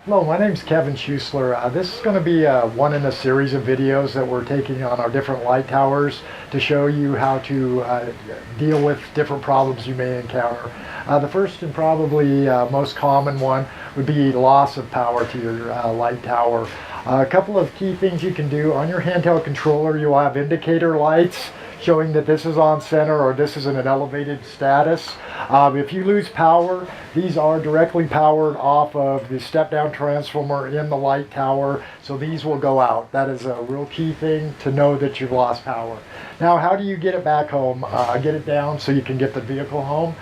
Hello, my name's Kevin Schusler. This is going to be one in a series of videos that we're taking on our different light towers to show you how to deal with different problems you may encounter. The first and probably most common one would be loss of power to your light tower. A couple of key things you can do. On your handheld controller, you'll have indicator lights showing that this is on center or this is in an elevated status. If you lose power, these are directly powered off of the step-down transformer in the light tower, so these will go out. That is a real key thing to know that you've lost power. Now, how do you get it back home? Get it down so you can get the vehicle home.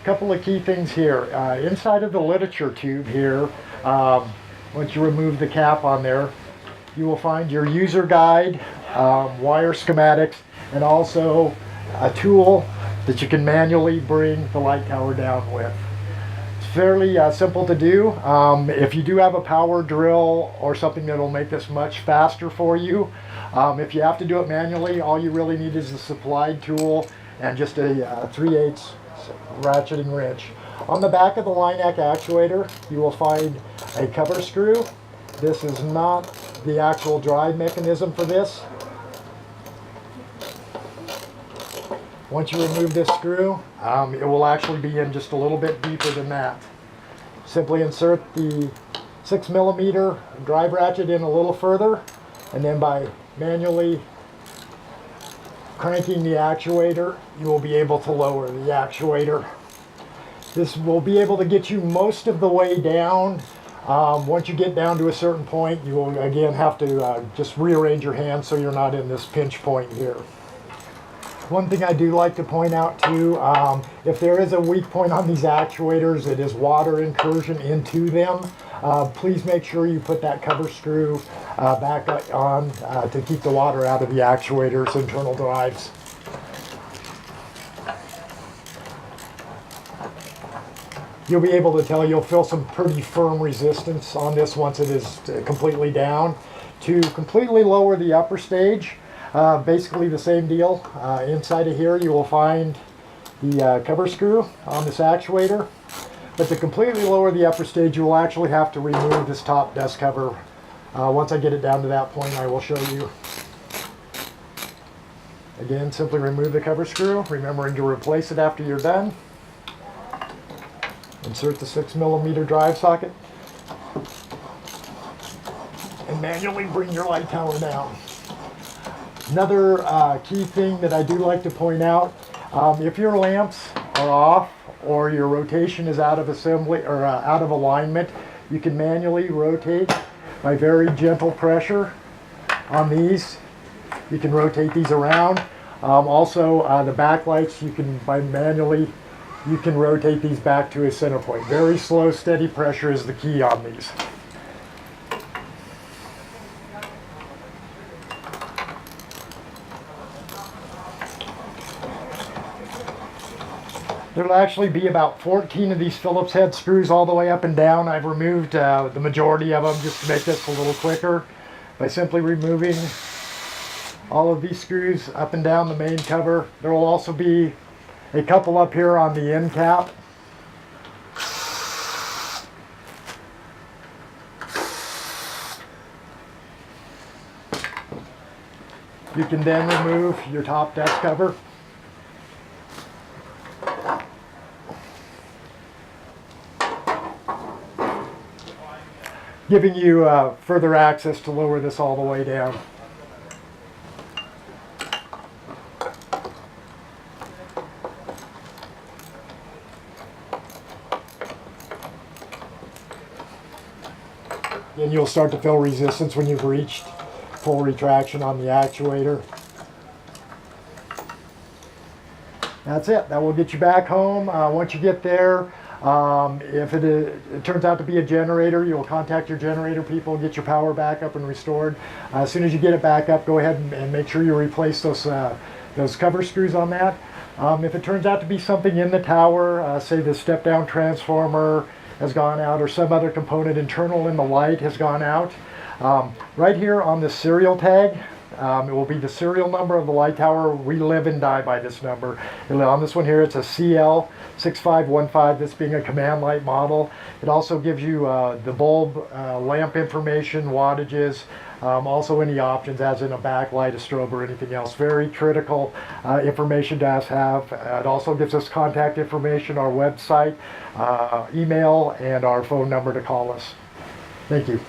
Couple of key things here. Inside of the literature tube here, once you remove the cap on there, you will find your user guide, wire schematics, and also a tool that you can manually bring the light tower down with. It's fairly simple to do. If you do have a power drill or something that will make this much faster for you, if you have to do it manually, all you really need is a supplied tool and just a 3/8 ratcheting wrench. On the back of the line neck actuator, you will find a cover screw. This is not the actual drive mechanism for this. Once you remove this screw, it will actually be in just a little bit deeper than that. Simply insert the 6mm drive ratchet in a little further, and then by manually cranking the actuator, you will be able to lower the actuator. This will be able to get you most of the way down. Once you get down to a certain point, you will again have to just rearrange your hands so you're not in this pinch point here. One thing I do like to point out too, if there is a weak point on these actuators, it is water incursion into them. Please make sure you put that cover screw back on to keep the water out of the actuator's internal drives. You'll be able to tell, you'll feel some pretty firm resistance on this once it is completely down. To completely lower the upper stage, basically the same deal. Inside of here you will find the cover screw on this actuator. But to completely lower the upper stage, you will actually have to remove this top dust cover. Once I get it down to that point, I will show you. Again, simply remove the cover screw, remembering to replace it after you're done. Insert the 6mm drive socket and manually bring your light tower down. Another key thing that I do like to point out, if your lamps are off or your rotation is out of assembly or out of alignment, you can manually rotate by very gentle pressure on these. You can rotate these around. Also, the backlights, you can you can rotate these back to a center point. Very slow, steady pressure is the key on these. There'll actually be about 14 of these Phillips head screws all the way up and down. I've removed the majority of them just to make this a little quicker by simply removing all of these screws up and down the main cover. There will also be a couple up here on the end cap. You can then remove your top dust cover. Giving you further access to lower this all the way down. And you'll start to feel resistance when you've reached full retraction on the actuator. That's it. That will get you back home. Once you get there, if it turns out to be a generator, you'll contact your generator people, get your power back up and restored. As soon as you get it back up, go ahead and make sure you replace those cover screws on that. If it turns out to be something in the tower, say the step-down transformer has gone out or some other component internal in the light has gone out, right here on the serial tag, It will be the serial number of the light tower. We live and die by this number. On this one here, it's a CL6515, this being a command light model. It also gives you the bulb lamp information, wattages, also any options as in a backlight, a strobe, or anything else. Very critical information to have. It also gives us contact information, our website, email, and our phone number to call us. Thank you.